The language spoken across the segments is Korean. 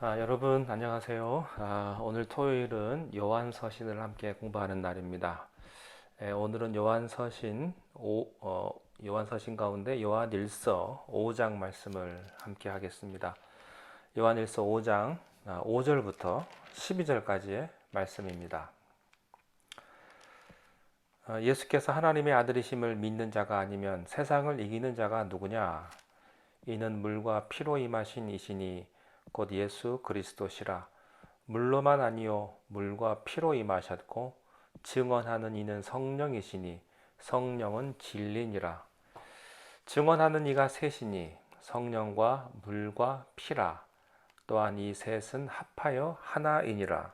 여러분 안녕하세요. 오늘 토요일은 요한서신을 함께 공부하는 날입니다. 오늘은 요한서신 가운데 요한일서 5장 말씀을 함께 하겠습니다. 요한일서 5장 5절부터 12절까지의 말씀입니다. 예수께서 하나님의 아들이심을 믿는 자가 아니면 세상을 이기는 자가 누구냐? 이는 물과 피로 임하신 이시니 곧 예수 그리스도시라. 물로만 아니요 물과 피로 임하셨고 증언하는 이는 성령이시니 성령은 진리니라. 증언하는 이가 셋이니 성령과 물과 피라. 또한 이 셋은 합하여 하나이니라.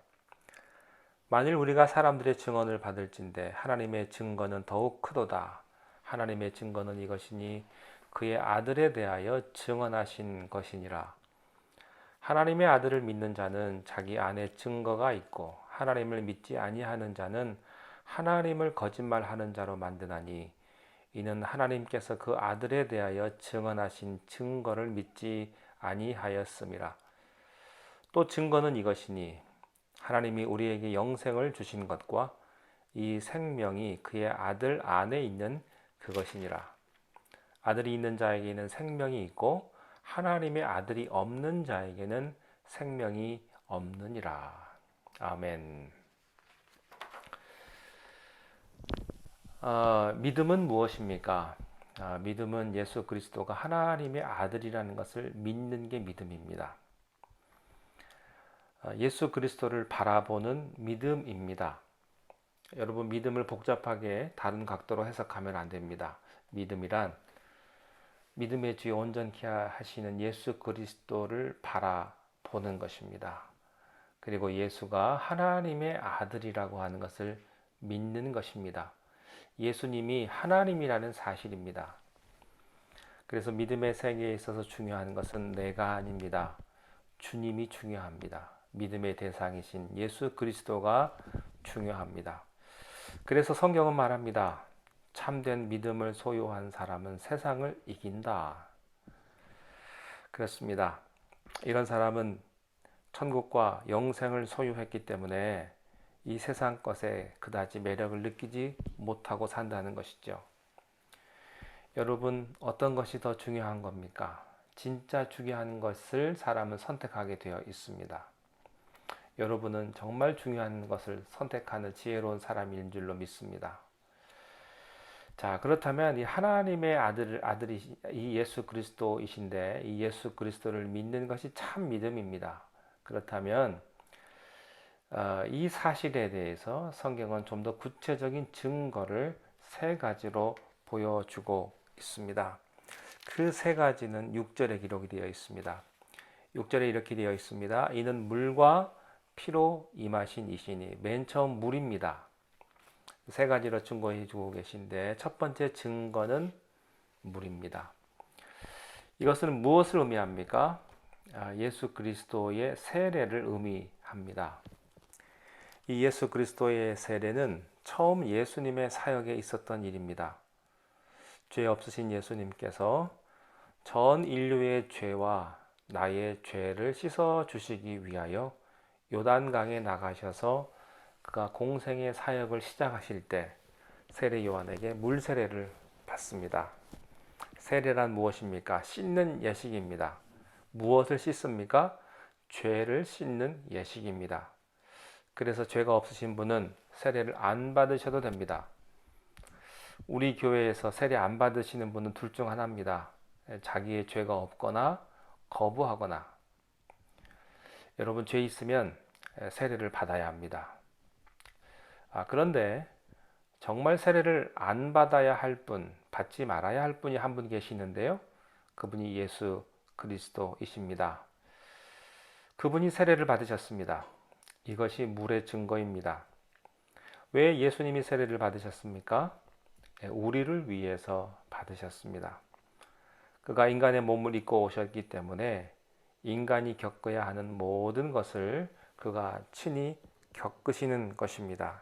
만일 우리가 사람들의 증언을 받을진대 하나님의 증거는 더욱 크도다. 하나님의 증거는 이것이니 그의 아들에 대하여 증언하신 것이니라. 하나님의 아들을 믿는 자는 자기 안에 증거가 있고 하나님을 믿지 아니하는 자는 하나님을 거짓말하는 자로 만드나니 이는 하나님께서 그 아들에 대하여 증언하신 증거를 믿지 아니하였음이라. 또 증거는 이것이니 하나님이 우리에게 영생을 주신 것과 이 생명이 그의 아들 안에 있는 그것이니라. 아들이 있는 자에게는 생명이 있고 하나님의 아들이 없는 자에게는 생명이 없느니라. 아멘. 믿음은 무엇입니까? 믿음은 예수 그리스도가 하나님의 아들이라는 것을 믿는 게 믿음입니다. 예수 그리스도를 바라보는 믿음입니다. 여러분, 믿음을 복잡하게 다른 각도로 해석하면 안 됩니다. 믿음의 주에 온전케 하시는 예수 그리스도를 바라보는 것입니다. 그리고 예수가 하나님의 아들이라고 하는 것을 믿는 것입니다. 예수님이 하나님이라는 사실입니다. 그래서 믿음의 세계에 있어서 중요한 것은 내가 아닙니다. 주님이 중요합니다. 믿음의 대상이신 예수 그리스도가 중요합니다. 그래서 성경은 말합니다. 참된 믿음을 소유한 사람은 세상을 이긴다. 그렇습니다. 이런 사람은 천국과 영생을 소유했기 때문에 이 세상 것에 그다지 매력을 느끼지 못하고 산다는 것이죠. 여러분, 어떤 것이 더 중요한 겁니까? 진짜 중요한 것을 사람은 선택하게 되어 있습니다. 여러분은 정말 중요한 것을 선택하는 지혜로운 사람인 줄로 믿습니다. 자, 그렇다면 이 하나님의 아들이 이 예수 그리스도이신데 이 예수 그리스도를 믿는 것이 참 믿음입니다. 그렇다면 이 사실에 대해서 성경은 좀 더 구체적인 증거를 세 가지로 보여주고 있습니다. 그 세 가지는 6절에 기록이 되어 있습니다. 6절에 이렇게 되어 있습니다. 이는 물과 피로 임하신 이시니, 맨 처음 물입니다. 세 가지로 증거해 주고 계신데 첫 번째 증거는 물입니다. 이것은 무엇을 의미합니까? 예수 그리스도의 세례를 의미합니다. 이 예수 그리스도의 세례는 처음 예수님의 사역에 있었던 일입니다. 죄 없으신 예수님께서 전 인류의 죄와 나의 죄를 씻어 주시기 위하여 요단강에 나가셔서 그가 공생의 사역을 시작하실 때 세례 요한에게 물 세례를 받습니다. 세례란 무엇입니까? 씻는 예식입니다. 무엇을 씻습니까? 죄를 씻는 예식입니다. 그래서 죄가 없으신 분은 세례를 안 받으셔도 됩니다. 우리 교회에서 세례 안 받으시는 분은 둘 중 하나입니다. 자기의 죄가 없거나 거부하거나. 여러분, 죄 있으면 세례를 받아야 합니다. 그런데 정말 세례를 안 받아야 할 분, 받지 말아야 할 분이 한 분 계시는데요. 그분이 예수 그리스도이십니다. 그분이 세례를 받으셨습니다. 이것이 물의 증거입니다. 왜 예수님이 세례를 받으셨습니까? 우리를 위해서 받으셨습니다. 그가 인간의 몸을 입고 오셨기 때문에 인간이 겪어야 하는 모든 것을 그가 친히 겪으시는 것입니다.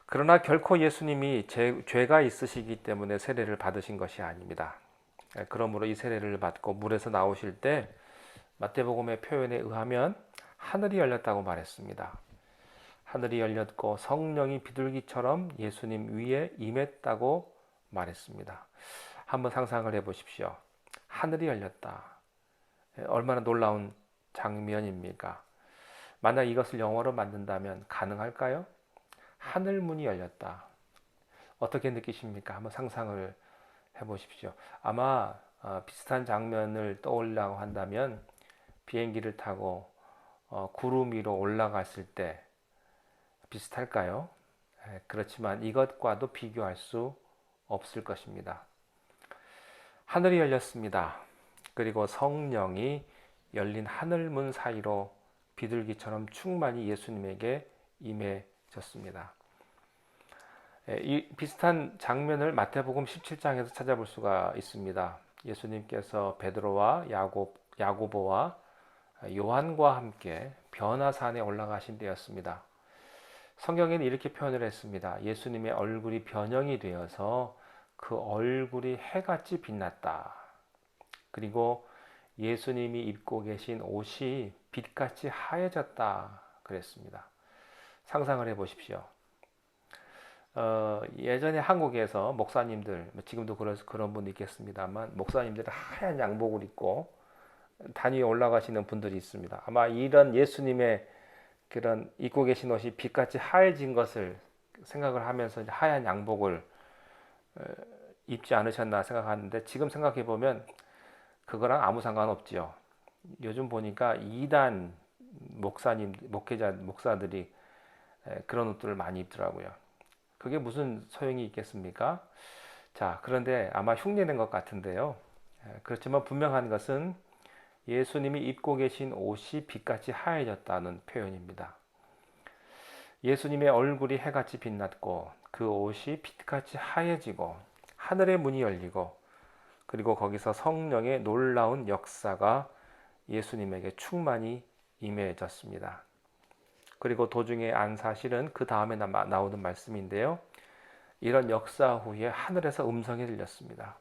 그러나 결코 예수님이 죄가 있으시기 때문에 세례를 받으신 것이 아닙니다. 그러므로 이 세례를 받고 물에서 나오실 때 마태복음의 표현에 의하면 하늘이 열렸다고 말했습니다. 하늘이 열렸고 성령이 비둘기처럼 예수님 위에 임했다고 말했습니다. 한번 상상을 해 보십시오. 하늘이 열렸다. 얼마나 놀라운 장면입니까? 만약 이것을 영어로 만든다면 가능할까요? 하늘 문이 열렸다. 어떻게 느끼십니까? 한번 상상을 해 보십시오. 아마 비슷한 장면을 떠올리려고 한다면 비행기를 타고 구름 위로 올라갔을 때 비슷할까요? 그렇지만 이것과도 비교할 수 없을 것입니다. 하늘이 열렸습니다. 그리고 성령이 열린 하늘문 사이로 비둘기처럼 충만히 예수님에게 임해졌습니다. 이 비슷한 장면을 마태복음 17장에서 찾아볼 수가 있습니다. 예수님께서 베드로와 야고보와 요한과 함께 변화산에 올라가신 때였습니다. 성경에는 이렇게 표현을 했습니다. 예수님의 얼굴이 변형이 되어서 그 얼굴이 해같이 빛났다. 그리고 예수님이 입고 계신 옷이 빛같이 하얘졌다 그랬습니다. 상상을 해 보십시오. 예전에 한국에서 목사님들, 지금도 그런 분이 있겠습니다만, 목사님들은 하얀 양복을 입고 단 위에 올라가시는 분들이 있습니다. 아마 이런 예수님의 그런 입고 계신 옷이 빛같이 하얘진 것을 생각을 하면서 이제 하얀 양복을 입지 않으셨나 생각하는데, 지금 생각해 보면 그거랑 아무 상관없지요. 요즘 보니까 이단 목사들이 그런 옷들을 많이 입더라고요. 그게 무슨 소용이 있겠습니까? 자, 그런데 아마 흉내낸 것 같은데요. 그렇지만 분명한 것은 예수님이 입고 계신 옷이 빛같이 하얘졌다는 표현입니다. 예수님의 얼굴이 해같이 빛났고 그 옷이 빛같이 하얘지고 하늘의 문이 열리고 그리고 거기서 성령의 놀라운 역사가 예수님에게 충만히 임해졌습니다. 그리고 도중에 안 사실은 그 다음에 나오는 말씀인데요. 이런 역사 후에 하늘에서 음성이 들렸습니다.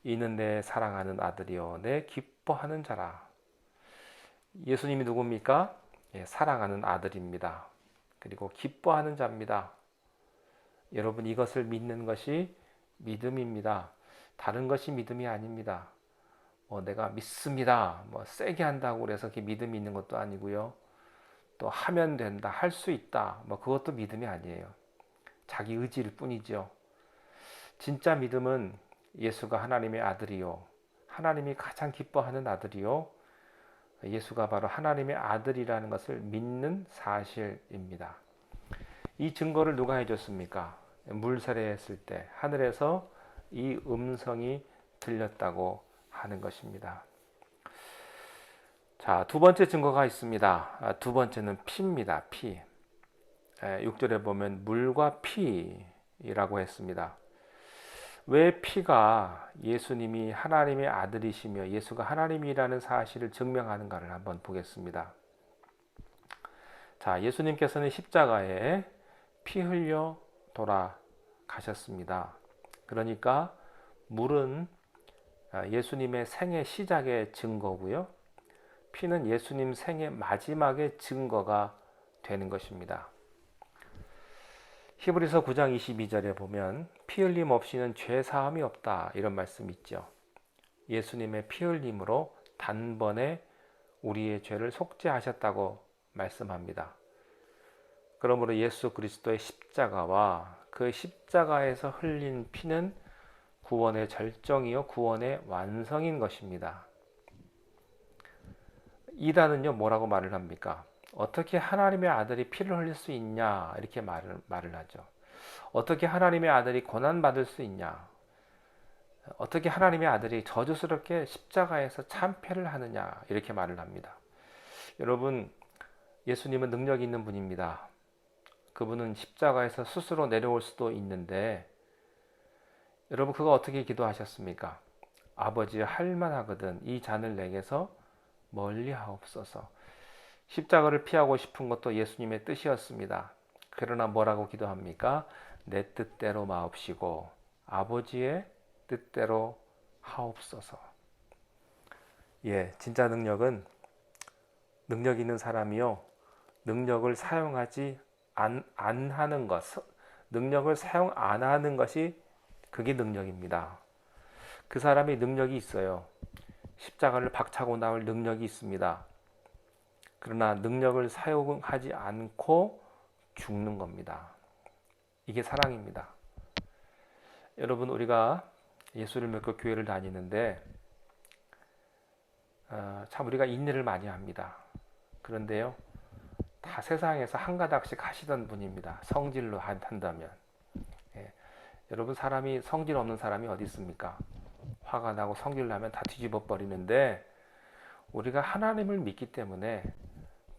이는 내 사랑하는 아들이요 내 기뻐하는 자라. 예수님이 누굽니까? 사랑하는 아들입니다. 그리고 기뻐하는 자입니다. 여러분, 이것을 믿는 것이 믿음입니다. 다른 것이 믿음이 아닙니다. 내가 믿습니다. 세게 한다고 그래서 그게 믿음이 있는 것도 아니고요. 또 하면 된다, 할 수 있다. 그것도 믿음이 아니에요. 자기 의지일 뿐이죠. 진짜 믿음은 예수가 하나님의 아들이요. 하나님이 가장 기뻐하는 아들이요. 예수가 바로 하나님의 아들이라는 것을 믿는 사실입니다. 이 증거를 누가 해줬습니까? 물세례했을 때 하늘에서 이 음성이 들렸다고 하는 것입니다. 자, 두 번째 증거가 있습니다. 두 번째는 피입니다. 피. 6절에 보면 물과 피라고 했습니다. 왜 피가 예수님이 하나님의 아들이시며 예수가 하나님이라는 사실을 증명하는가를 한번 보겠습니다. 자, 예수님께서는 십자가에 피 흘려 돌아가셨습니다. 그러니까 물은 예수님의 생의 시작의 증거고요. 피는 예수님 생의 마지막의 증거가 되는 것입니다. 히브리서 9장 22절에 보면 피 흘림 없이는 죄 사함이 없다 이런 말씀이 있죠. 예수님의 피 흘림으로 단번에 우리의 죄를 속죄하셨다고 말씀합니다. 그러므로 예수 그리스도의 십자가와 그 십자가에서 흘린 피는 구원의 절정이요 구원의 완성인 것입니다. 이단은요 뭐라고 말을 합니까? 어떻게 하나님의 아들이 피를 흘릴 수 있냐 이렇게 말을 하죠. 어떻게 하나님의 아들이 고난받을 수 있냐, 어떻게 하나님의 아들이 저주스럽게 십자가에서 참패를 하느냐 이렇게 말을 합니다. 여러분, 예수님은 능력 있는 분입니다. 그분은 십자가에서 스스로 내려올 수도 있는데 여러분, 그거 어떻게 기도하셨습니까? 아버지, 할만하거든 이 잔을 내게서 멀리 하옵소서. 십자가를 피하고 싶은 것도 예수님의 뜻이었습니다. 그러나 뭐라고 기도합니까? 내 뜻대로 마옵시고 아버지의 뜻대로 하옵소서. 예, 진짜 능력은 능력 있는 사람이요. 능력을 사용하지 안 하는 것, 능력을 사용 안 하는 것이 그게 능력입니다. 그 사람이 능력이 있어요. 십자가를 박차고 나올 능력이 있습니다. 그러나 능력을 사용하지 않고 죽는 겁니다. 이게 사랑입니다. 여러분, 우리가 예수를 믿고 교회를 다니는데 참 우리가 인내를 많이 합니다. 그런데요, 다 세상에서 한 가닥씩 하시던 분입니다. 성질로 한다면. 예. 여러분, 사람이 성질 없는 사람이 어디 있습니까? 화가 나고 성질 나면 다 뒤집어 버리는데 우리가 하나님을 믿기 때문에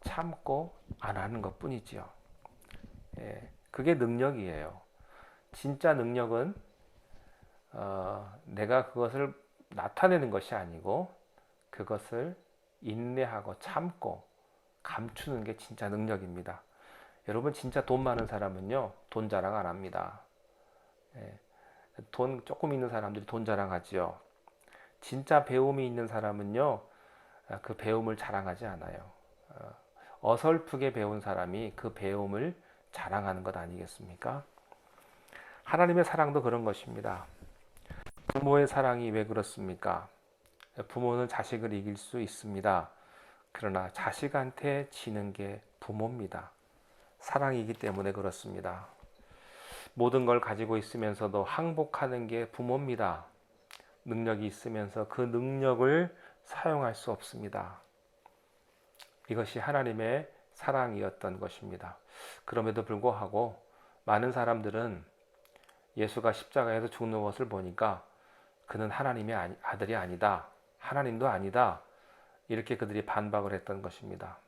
참고 안 하는 것 뿐이지요. 예. 그게 능력이에요. 진짜 능력은 내가 그것을 나타내는 것이 아니고 그것을 인내하고 참고 감추는 게 진짜 능력입니다. 여러분, 진짜 돈 많은 사람은요, 돈 자랑 안 합니다. 예, 돈 조금 있는 사람들이 돈 자랑하지요. 진짜 배움이 있는 사람은요, 그 배움을 자랑하지 않아요. 어설프게 배운 사람이 그 배움을 자랑하는 것 아니겠습니까? 하나님의 사랑도 그런 것입니다. 부모의 사랑이 왜 그렇습니까? 부모는 자식을 이길 수 있습니다. 그러나 자식한테 지는 게 부모입니다. 사랑이기 때문에 그렇습니다. 모든 걸 가지고 있으면서도 항복하는 게 부모입니다. 능력이 있으면서 그 능력을 사용할 수 없습니다. 이것이 하나님의 사랑이었던 것입니다. 그럼에도 불구하고 많은 사람들은 예수가 십자가에서 죽는 것을 보니까 그는 하나님의 아들이 아니다. 하나님도 아니다. 이렇게 그들이 반박을 했던 것입니다.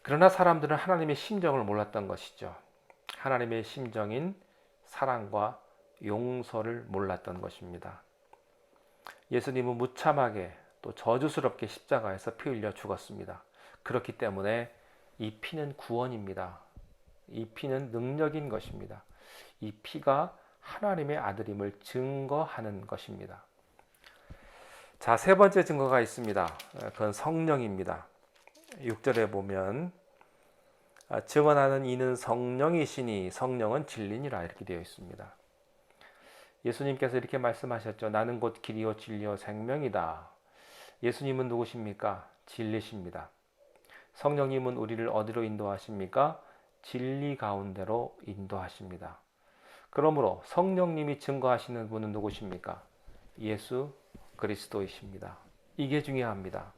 그러나 사람들은 하나님의 심정을 몰랐던 것이죠. 하나님의 심정인 사랑과 용서를 몰랐던 것입니다. 예수님은 무참하게 또 저주스럽게 십자가에서 피 흘려 죽었습니다. 그렇기 때문에 이 피는 구원입니다. 이 피는 능력인 것입니다. 이 피가 하나님의 아들임을 증거하는 것입니다. 자, 세 번째 증거가 있습니다. 그건 성령입니다. 6절에 보면 증언하는 이는 성령이시니 성령은 진리니라 이렇게 되어 있습니다. 예수님께서 이렇게 말씀하셨죠. 나는 곧 길이요 진리요 생명이다. 예수님은 누구십니까? 진리십니다. 성령님은 우리를 어디로 인도하십니까? 진리 가운데로 인도하십니다. 그러므로 성령님이 증거하시는 분은 누구십니까? 예수 그리스도이십니다. 이게 중요합니다.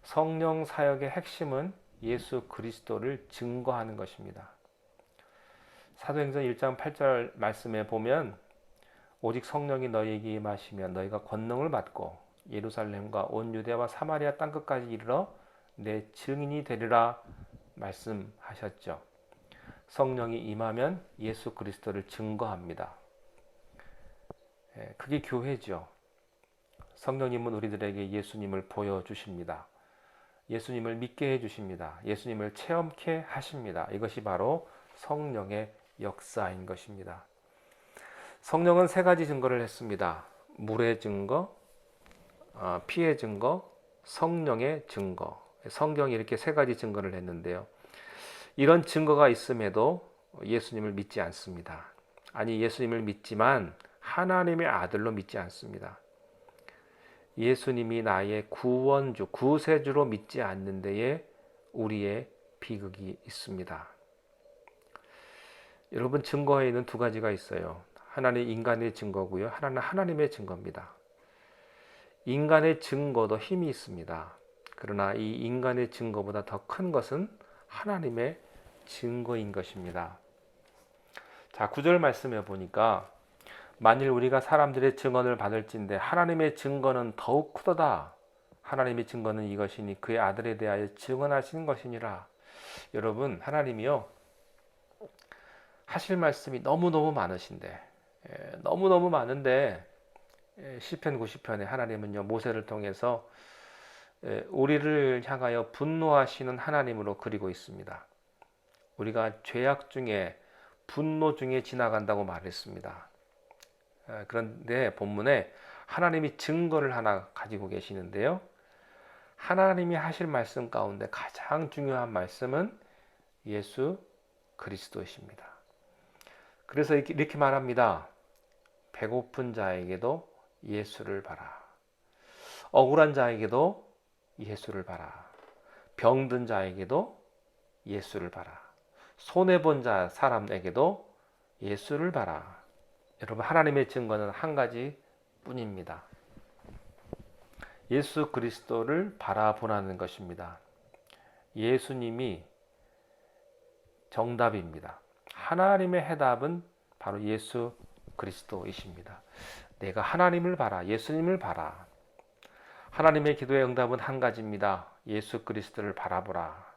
성령 사역의 핵심은 예수 그리스도를 증거하는 것입니다. 사도행전 1장 8절 말씀에 보면 오직 성령이 너희에게 임하시면 너희가 권능을 받고 예루살렘과 온 유대와 사마리아 땅끝까지 이르러 내 증인이 되리라 말씀하셨죠. 성령이 임하면 예수 그리스도를 증거합니다. 그게 교회죠. 성령님은 우리들에게 예수님을 보여주십니다. 예수님을 믿게 해주십니다. 예수님을 체험케 하십니다. 이것이 바로 성령의 역사인 것입니다. 성령은 세 가지 증거를 했습니다. 물의 증거, 피의 증거, 성령의 증거. 성경이 이렇게 세 가지 증거를 했는데요. 이런 증거가 있음에도 예수님을 믿지 않습니다. 아니, 예수님을 믿지만 하나님의 아들로 믿지 않습니다. 예수님이 나의 구원주, 구세주로 믿지 않는 데에 우리의 비극이 있습니다. 여러분, 증거에는 두 가지가 있어요. 하나는 인간의 증거고요. 하나는 하나님의 증거입니다. 인간의 증거도 힘이 있습니다. 그러나 이 인간의 증거보다 더 큰 것은 하나님의 증거인 것입니다. 자, 9절 말씀해 보니까 만일 우리가 사람들의 증언을 받을진대 하나님의 증거는 더욱 크도다. 하나님의 증거는 이것이니 그의 아들에 대하여 증언하시는 것이니라. 여러분, 하나님이요 하실 말씀이 너무너무 많으신데 너무너무 많은데 시편 90편에 하나님은요 모세를 통해서 우리를 향하여 분노하시는 하나님으로 그리고 있습니다. 우리가 죄악 중에 분노 중에 지나간다고 말했습니다. 그런데 본문에 하나님이 증거를 하나 가지고 계시는데요. 하나님이 하실 말씀 가운데 가장 중요한 말씀은 예수 그리스도이십니다. 그래서 이렇게 말합니다. 배고픈 자에게도 예수를 봐라. 억울한 자에게도 예수를 봐라. 병든 자에게도 예수를 봐라. 손해본 자 사람에게도 예수를 봐라. 여러분, 하나님의 증거는 한 가지 뿐입니다. 예수 그리스도를 바라보라는 것입니다. 예수님이 정답입니다. 하나님의 해답은 바로 예수 그리스도이십니다. 내가 하나님을 봐라. 예수님을 봐라. 하나님의 기도의 응답은 한 가지입니다. 예수 그리스도를 바라보라.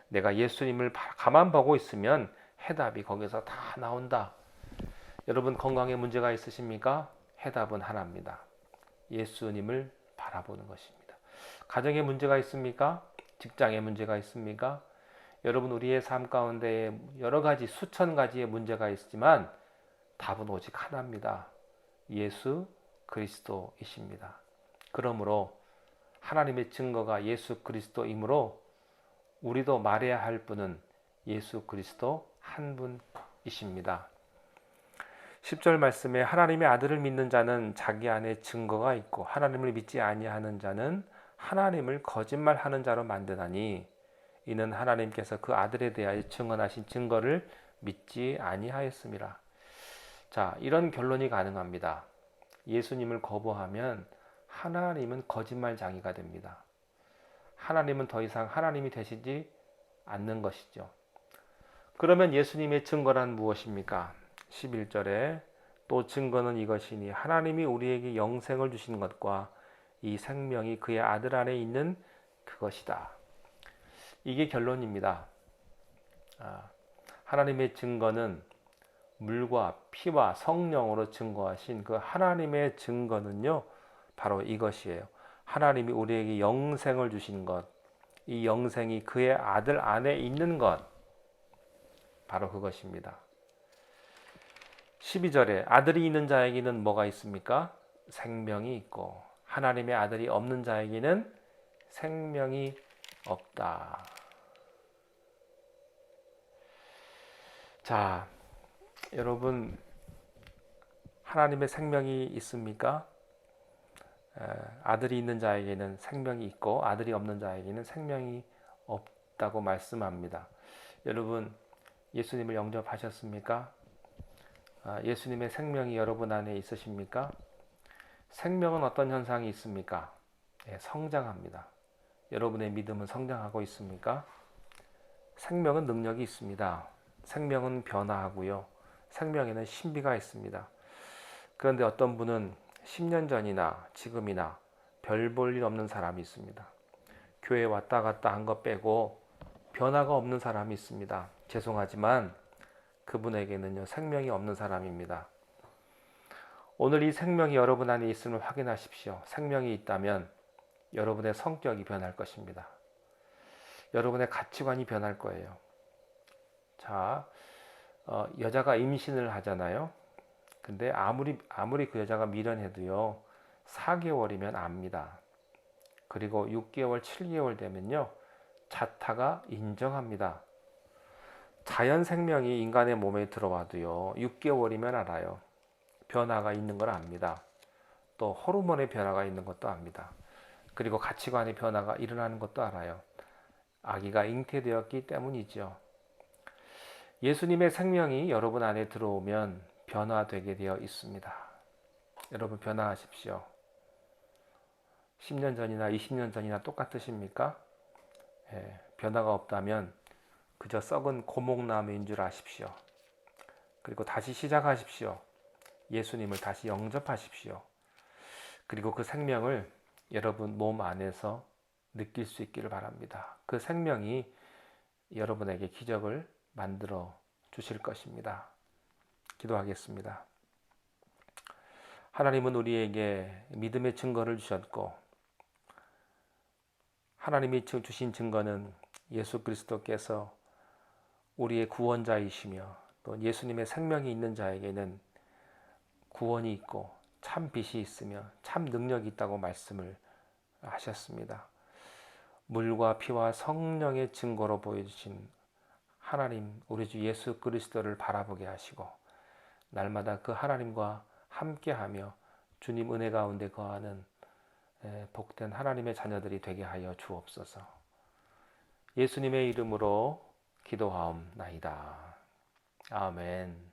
내가 예수님을 가만 보고 있으면 해답이 거기서 다 나온다. 여러분, 건강에 문제가 있으십니까? 해답은 하나입니다. 예수님을 바라보는 것입니다. 가정에 문제가 있습니까? 직장에 문제가 있습니까? 여러분, 우리의 삶 가운데 여러 가지 수천 가지의 문제가 있지만 답은 오직 하나입니다. 예수 그리스도이십니다. 그러므로 하나님의 증거가 예수 그리스도이므로 우리도 말해야 할 분은 예수 그리스도 한 분이십니다. 10절 말씀에 하나님의 아들을 믿는 자는 자기 안에 증거가 있고 하나님을 믿지 아니하는 자는 하나님을 거짓말하는 자로 만드나니 이는 하나님께서 그 아들에 대하여 증언하신 증거를 믿지 아니하였습니다. 자, 이런 결론이 가능합니다. 예수님을 거부하면 하나님은 거짓말장이가 됩니다. 하나님은 더 이상 하나님이 되시지 않는 것이죠. 그러면 예수님의 증거란 무엇입니까? 11절에 또 증거는 이것이니 하나님이 우리에게 영생을 주신 것과 이 생명이 그의 아들 안에 있는 그것이다. 이게 결론입니다. 하나님의 증거는 물과 피와 성령으로 증거하신 그 하나님의 증거는요, 바로 이것이에요. 하나님이 우리에게 영생을 주신 것, 이 영생이 그의 아들 안에 있는 것, 바로 그것입니다. 12절에 아들이 있는 자에게는 뭐가 있습니까? 생명이 있고 하나님의 아들이 없는 자에게는 생명이 없다. 자, 여러분, 하나님의 생명이 있습니까? 아들이 있는 자에게는 생명이 있고 아들이 없는 자에게는 생명이 없다고 말씀합니다. 여러분, 예수님을 영접하셨습니까? 예수님의 생명이 여러분 안에 있으십니까? 생명은 어떤 현상이 있습니까? 성장합니다. 여러분의 믿음은 성장하고 있습니까? 생명은 능력이 있습니다. 생명은 변화하고요. 생명에는 신비가 있습니다. 그런데 어떤 분은 10년 전이나 지금이나 별 볼 일 없는 사람이 있습니다. 교회 왔다 갔다 한 것 빼고 변화가 없는 사람이 있습니다. 죄송하지만 그분에게는요, 생명이 없는 사람입니다. 오늘 이 생명이 여러분 안에 있음을 확인하십시오. 생명이 있다면 여러분의 성격이 변할 것입니다. 여러분의 가치관이 변할 거예요. 자, 여자가 임신을 하잖아요. 근데 아무리 그 여자가 미련해도요, 4개월이면 압니다. 그리고 6개월, 7개월 되면요, 자타가 인정합니다. 자연 생명이 인간의 몸에 들어와도요, 6개월이면 알아요. 변화가 있는 걸 압니다. 또 호르몬의 변화가 있는 것도 압니다. 그리고 가치관의 변화가 일어나는 것도 알아요. 아기가 잉태되었기 때문이죠. 예수님의 생명이 여러분 안에 들어오면 변화되게 되어 있습니다. 여러분, 변화하십시오. 10년 전이나 20년 전이나 똑같으십니까? 변화가 없다면 그저 썩은 고목나무인 줄 아십시오. 그리고 다시 시작하십시오. 예수님을 다시 영접하십시오. 그리고 그 생명을 여러분 몸 안에서 느낄 수 있기를 바랍니다. 그 생명이 여러분에게 기적을 만들어 주실 것입니다. 기도하겠습니다. 하나님은 우리에게 믿음의 증거를 주셨고 하나님이 주신 증거는 예수 그리스도께서 우리의 구원자이시며 또 예수님의 생명이 있는 자에게는 구원이 있고 참 빛이 있으며 참 능력이 있다고 말씀을 하셨습니다. 물과 피와 성령의 증거로 보여주신 하나님, 우리 주 예수 그리스도를 바라보게 하시고 날마다 그 하나님과 함께하며 주님 은혜 가운데 거하는 복된 하나님의 자녀들이 되게 하여 주옵소서. 예수님의 이름으로 기도하옵나이다. 아멘.